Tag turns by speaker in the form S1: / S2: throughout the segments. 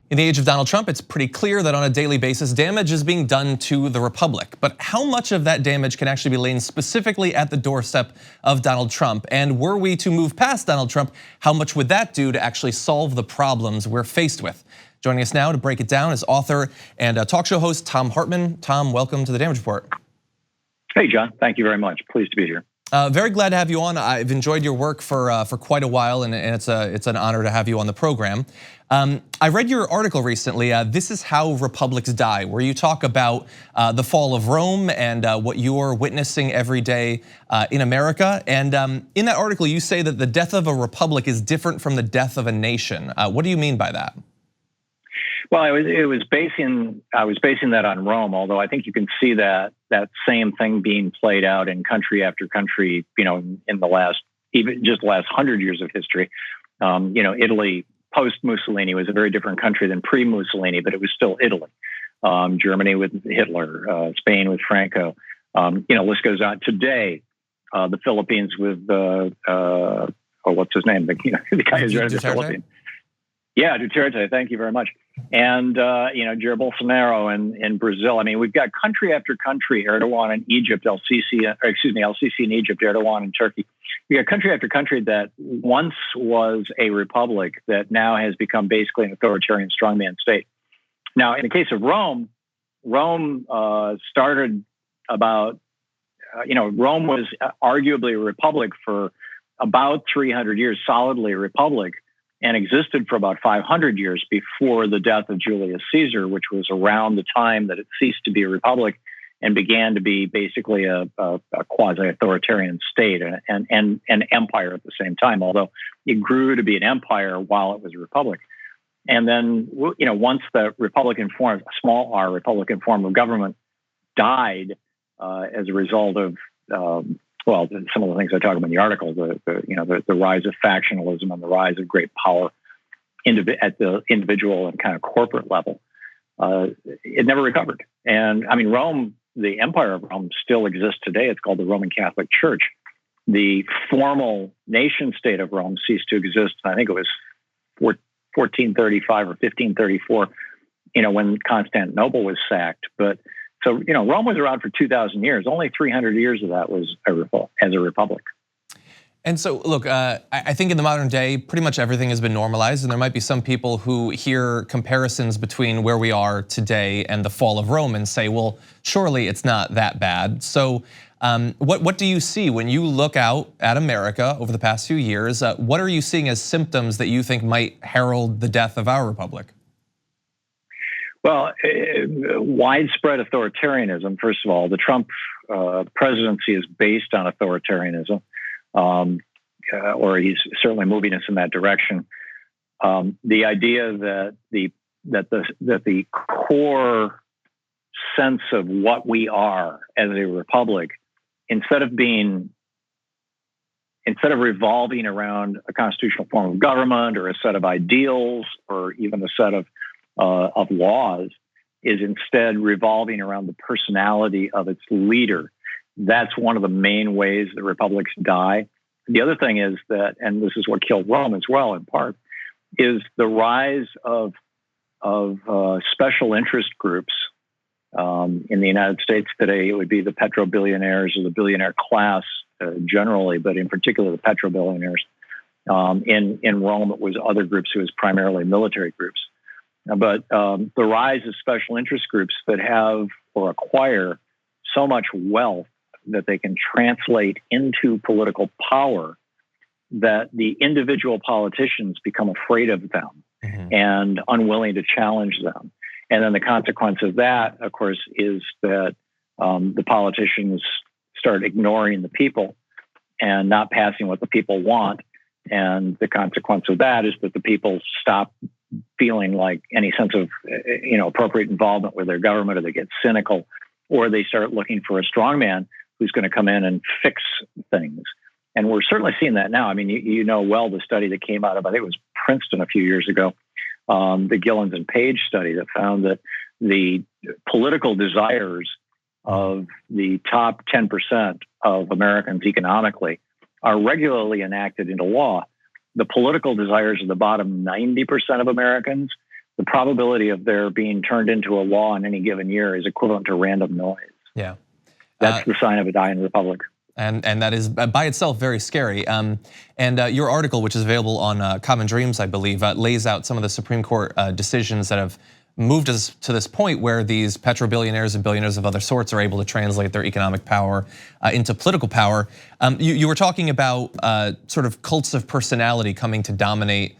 S1: In the age of Donald Trump, it's pretty clear that on a daily basis, damage is being done to the republic. But how much of that damage can actually be laid specifically at the doorstep of Donald Trump? And were we to move past Donald Trump, how much would that do to actually solve the problems we're faced with? Joining us now to break it down is author and talk show host Thom Hartmann. Thom, welcome to the Damage Report.
S2: Hey, John. Thank you very much. Pleased to be here.
S1: Very glad to have you on. I've enjoyed your work for quite a while, and it's an honor to have you on the program. I read your article recently. This is how republics die, where you talk about the fall of Rome and what you're witnessing every day in America. And in that article, you say that the death of a republic is different from the death of a nation. What do you mean by that?
S2: Well, I was basing that on Rome, although I think you can see that same thing being played out in country after country, in the last, even just the last 100 years of history. Italy post-Mussolini was a very different country than pre-Mussolini, but it was still Italy. Germany with Hitler, Spain with Franco. List goes on. Today, the Philippines with what's his name? The guy who's running the Philippines. Yeah, Duterte. Thank you very much. And Jair Bolsonaro in Brazil. I mean, we've got country after country. Erdogan in Egypt, LCC in Egypt, Erdogan in Turkey. We got country after country that once was a republic that now has become basically an authoritarian strongman state. Now, in the case of Rome, started about Rome was arguably a republic for about 300 years, solidly a republic, and existed for about 500 years before the death of Julius Caesar, which was around the time that it ceased to be a republic and began to be basically a quasi-authoritarian state and an empire at the same time, although it grew to be an empire while it was a republic. And then, once the Republican form, small r Republican form of government died as a result of some of the things I talk about in the article, the rise of factionalism and the rise of great power at the individual and kind of corporate level, it never recovered. And I mean, Rome, the Empire of Rome, still exists today. It's called the Roman Catholic Church. The formal nation state of Rome ceased to exist. I think it was 1435 or 1534, when Constantinople was sacked. But so, Rome was around for 2,000 years. Only 300 years of that was as a republic.
S1: And so, look, I think in the modern day, pretty much everything has been normalized, and there might be some people who hear comparisons between where we are today and the fall of Rome and say, well, surely it's not that bad. So what do you see when you look out at America over the past few years? What are you seeing as symptoms that you think might herald the death of our republic?
S2: Well, widespread authoritarianism, first of all. The Trump presidency is based on authoritarianism, or he's certainly moving us in that direction. The idea that the core sense of what we are as a republic, instead of revolving around a constitutional form of government or a set of ideals or even a set of laws, is instead revolving around the personality of its leader. That's one of the main ways that republics die. The other thing is that, and this is what killed Rome as well, in part, is the rise of special interest groups. In the United States today, it would be the petro-billionaires or the billionaire class generally, but in particular the petro-billionaires. In Rome, it was other groups. It was primarily military groups. But the rise of special interest groups that have or acquire so much wealth that they can translate into political power that the individual politicians become afraid of them and unwilling to challenge them. And then the consequence of that, of course, is that the politicians start ignoring the people and not passing what the people want. And the consequence of that is that the people stop feeling like any sense of appropriate involvement with their government, or they get cynical, or they start looking for a strongman who's going to come in and fix things. And we're certainly seeing that now. I mean, you know well the study that came out of, I think it was Princeton a few years ago, the Gillens and Page study that found that the political desires of the top 10% of Americans economically are regularly enacted into law. The political desires of the bottom 90% of Americans the probability of their being turned into a law in any given year is equivalent to random noise.
S1: Yeah.
S2: That's the sign of a dying republic.
S1: And that is by itself very scary. And your article, which is available on Common Dreams, I believe, lays out some of the Supreme Court decisions that have moved us to this point where these petro-billionaires and billionaires of other sorts are able to translate their economic power into political power. You were talking about sort of cults of personality coming to dominate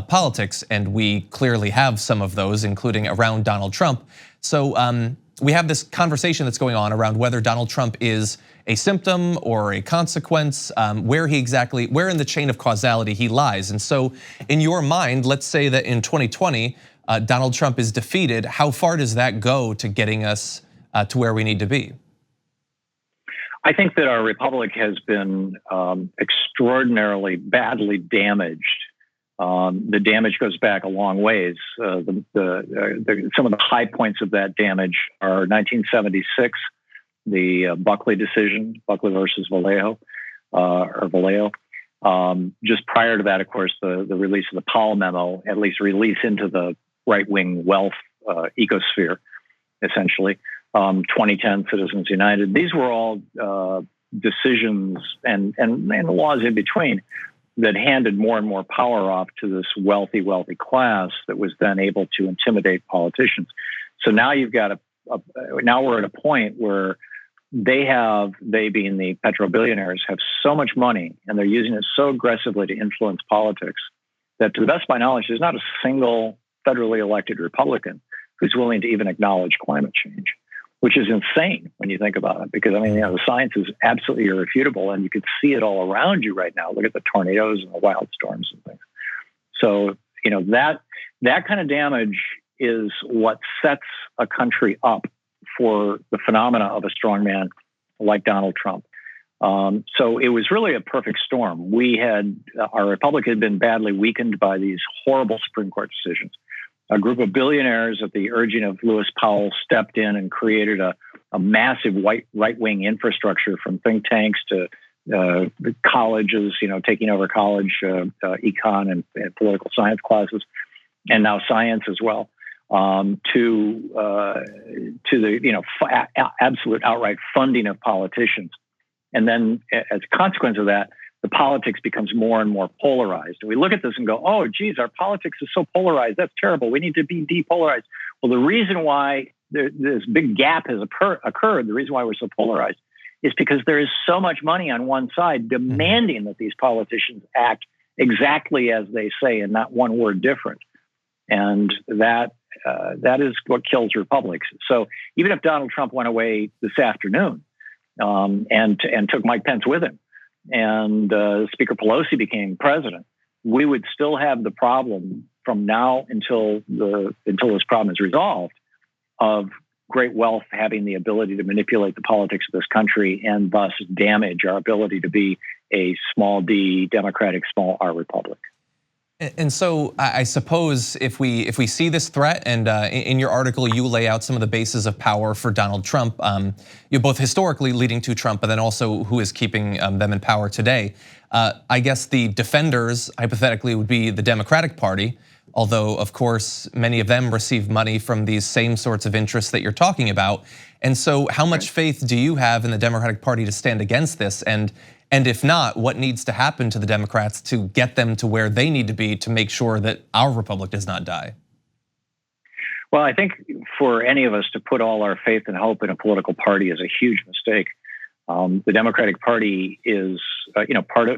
S1: politics, and we clearly have some of those, including around Donald Trump. So we have this conversation that's going on around whether Donald Trump is a symptom or a consequence, where in the chain of causality he lies. And so in your mind, let's say that in 2020, Donald Trump is defeated. How far does that go to getting us to where we need to be?
S2: I think that our republic has been extraordinarily badly damaged. The damage goes back a long ways. Some of the high points of that damage are 1976, the Buckley decision, Buckley versus Valeo. Just prior to that, of course, the release of the Powell memo, at least release into the right-wing wealth ecosphere, essentially. 2010 Citizens United. These were all decisions and laws in between that handed more and more power off to this wealthy class that was then able to intimidate politicians. So now you've got now we're at a point where they being the petro-billionaires, have so much money and they're using it so aggressively to influence politics that, to the best of my knowledge, there's not a single federally elected Republican who's willing to even acknowledge climate change, which is insane when you think about it, because the science is absolutely irrefutable and you can see it all around you right now. Look at the tornadoes and the wild storms and things. So, that kind of damage is what sets a country up for the phenomena of a strongman like Donald Trump. So it was really a perfect storm. Our republic had been badly weakened by these horrible Supreme Court decisions. A group of billionaires at the urging of Lewis Powell stepped in and created a massive right-wing infrastructure, from think tanks to colleges, taking over college econ and political science classes, and now science as well, to the absolute outright funding of politicians. And then as a consequence of that, the politics becomes more and more polarized. And we look at this and go, oh, geez, our politics is so polarized. That's terrible. We need to be depolarized. Well, the reason why this big gap has occurred, the reason why we're so polarized, is because there is so much money on one side demanding that these politicians act exactly as they say and not one word different. And that is what kills republics. So even if Donald Trump went away this afternoon and took Mike Pence with him, and Speaker Pelosi became president, we would still have the problem from now until this problem is resolved, of great wealth having the ability to manipulate the politics of this country and thus damage our ability to be a small d democratic, small r republic.
S1: And so I suppose if we see this threat, and in your article you lay out some of the bases of power for Donald Trump, both historically leading to Trump, but then also who is keeping them in power today. I guess the defenders hypothetically would be the Democratic Party, although of course many of them receive money from these same sorts of interests that you're talking about. And so how much faith do you have in the Democratic Party to stand against this? And if not, what needs to happen to the Democrats to get them to where they need to be to make sure that our republic does not die?
S2: Well, I think for any of us to put all our faith and hope in a political party is a huge mistake. The Democratic Party is,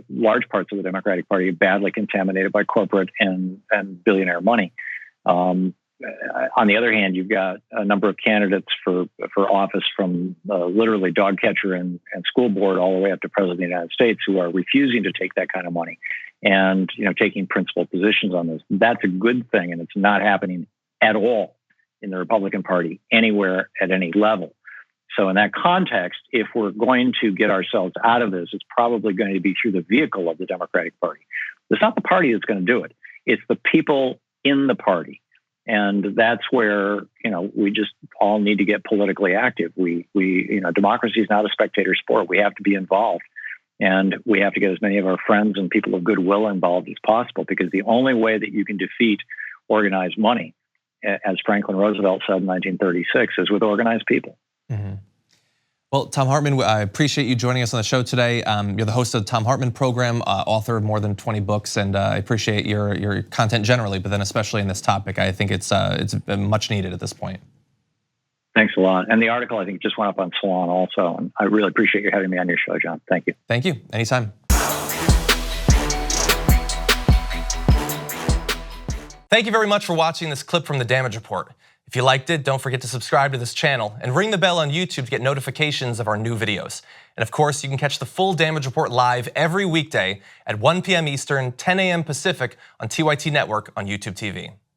S2: large parts of the Democratic Party are badly contaminated by corporate and billionaire money. On the other hand, you've got a number of candidates for office, from literally dog catcher and school board all the way up to president of the United States, who are refusing to take that kind of money and taking principled positions on this. That's a good thing, and it's not happening at all in the Republican Party anywhere at any level. So in that context, if we're going to get ourselves out of this, it's probably going to be through the vehicle of the Democratic Party. It's not the party that's going to do it. It's the people in the party. And that's where, we just all need to get politically active. Democracy is not a spectator sport. We have to be involved, and we have to get as many of our friends and people of goodwill involved as possible, because the only way that you can defeat organized money as Franklin Roosevelt said in 1936, is with organized people.
S1: Mm-hmm. Well, Thom Hartmann, I appreciate you joining us on the show today. You're the host of the Thom Hartmann program, author of more than 20 books, and I appreciate your content generally, but then especially in this topic. I think it's much needed at this point.
S2: Thanks a lot. And the article, I think, just went up on Salon also, and I really appreciate you having me on your show, John. Thank you.
S1: Thank you. Anytime. Thank you very much for watching this clip from The Damage Report. If you liked it, don't forget to subscribe to this channel and ring the bell on YouTube to get notifications of our new videos. And of course, you can catch the full Damage Report live every weekday at 1 p.m. Eastern, 10 a.m. Pacific on TYT Network on YouTube TV.